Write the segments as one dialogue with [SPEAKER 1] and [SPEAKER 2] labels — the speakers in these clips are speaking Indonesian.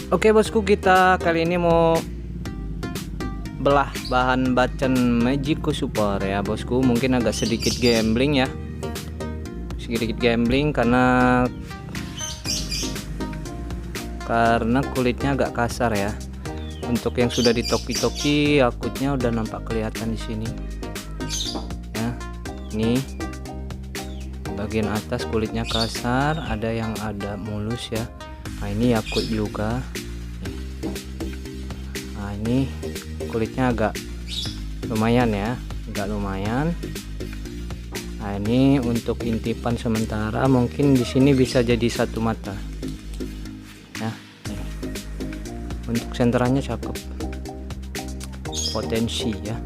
[SPEAKER 1] Oke bosku, kita kali ini mau belah bahan bacan Magico Super ya bosku. Mungkin agak sedikit gambling ya, karena kulitnya agak kasar ya. Untuk yang sudah ditoki-toki, akutnya udah nampak kelihatan di sini ya. Ini bagian atas kulitnya kasar, ada yang ada mulus ya. Nah ini yakut juga. Nah ini kulitnya agak lumayan ya, Nah ini untuk intipan sementara, mungkin di sini bisa jadi satu mata ya. Untuk senterannya cakep, potensi ya.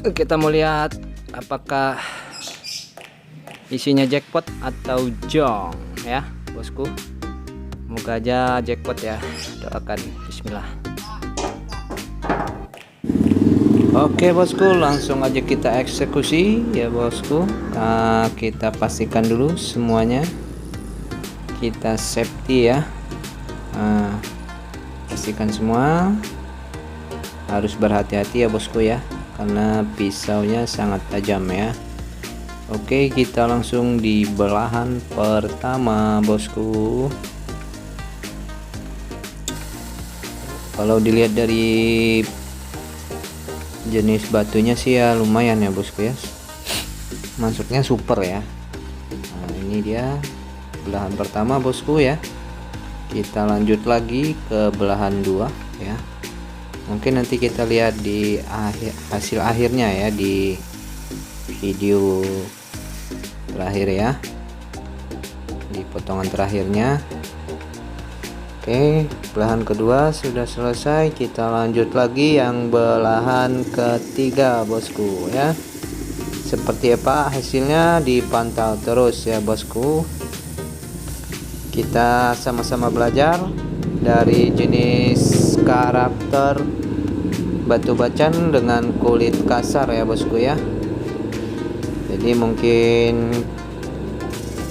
[SPEAKER 1] Kita mau lihat apakah isinya jackpot atau jong ya bosku. Semoga aja jackpot ya, doakan, bismillah. Oke bosku, langsung aja kita eksekusi ya bosku. Nah, kita pastikan dulu semuanya, kita safety ya. Nah, pastikan semua, harus berhati-hati ya bosku ya, karena pisaunya sangat tajam ya. Oke, kita langsung di belahan pertama bosku. Kalau dilihat dari jenis batunya sih ya lumayan ya bosku ya, masuknya super ya. Nah ini dia belahan pertama bosku ya. Kita lanjut lagi ke belahan dua ya. Mungkin nanti kita lihat di hasil akhirnya ya, di video terakhir ya, di potongan terakhirnya. Oke, belahan kedua sudah selesai. Kita lanjut lagi yang belahan ketiga bosku ya. Seperti apa hasilnya, dipantau terus ya bosku. Kita sama-sama belajar dari jenis karakter batu bacan dengan kulit kasar ya bosku ya. Jadi mungkin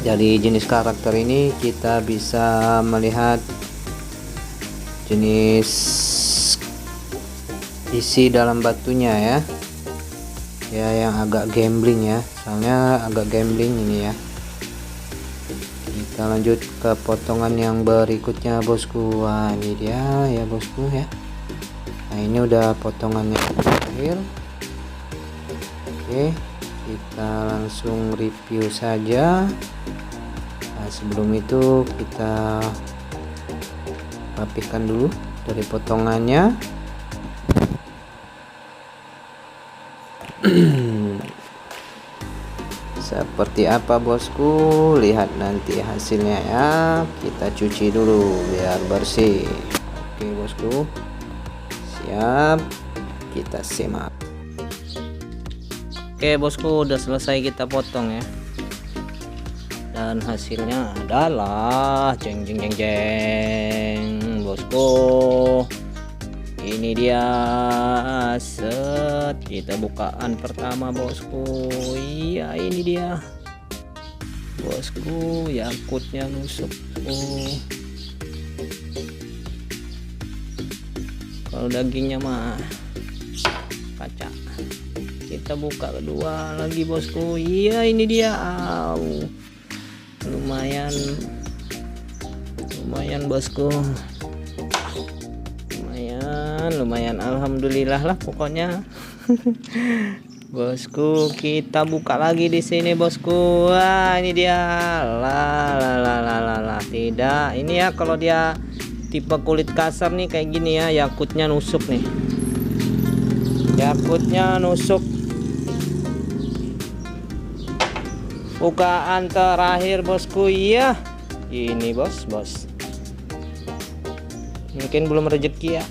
[SPEAKER 1] dari jenis karakter ini kita bisa melihat jenis isi dalam batunya ya. Ya yang agak gambling ya, soalnya agak gambling ini ya. Kita lanjut ke potongan yang berikutnya bosku. Wah ini dia ya bosku ya. Nah ini udah potongannya terakhir. Oke, kita langsung review saja. Nah sebelum itu kita rapihkan dulu dari potongannya. Seperti apa bosku, lihat nanti hasilnya ya. Kita cuci dulu biar bersih. Oke bosku, siap, kita simak. Oke bosku, udah selesai kita potong ya, dan hasilnya adalah jeng jeng jeng jeng bosku. Ini dia, set, kita bukaan pertama bosku. Iya ini dia bosku, yakutnya nusuk. Kalau dagingnya mah kaca. Kita buka kedua lagi bosku. Iya ini dia. Lumayan bosku, lumayan alhamdulillah lah pokoknya. Bosku, kita buka lagi di sini bosku. Wah ini dia, tidak, ini ya kalau dia tipe kulit kasar nih kayak gini ya, yakutnya nusuk nih, bukaan terakhir bosku. Iya ini bos, mungkin belum rezeki ya.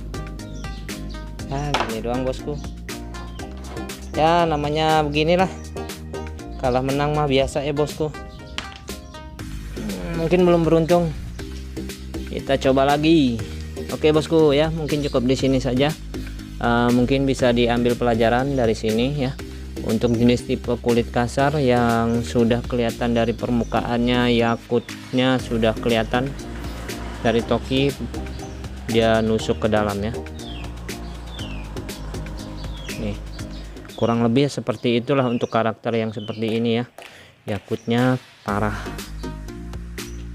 [SPEAKER 1] Nah gini doang bosku ya, namanya beginilah, kalah menang mah biasa ya bosku. Mungkin belum beruntung, kita coba lagi. Oke bosku ya, mungkin cukup di sini saja. Mungkin bisa diambil pelajaran dari sini ya. Untuk jenis tipe kulit kasar yang sudah kelihatan dari permukaannya, yakutnya sudah kelihatan, dari Toki dia nusuk ke dalam ya. Nih, kurang lebih seperti itulah untuk karakter yang seperti ini ya. Yakutnya parah.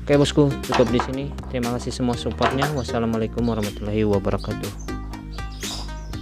[SPEAKER 1] Oke bosku, cukup di sini. Terima kasih semua supportnya. Wassalamualaikum warahmatullahi wabarakatuh.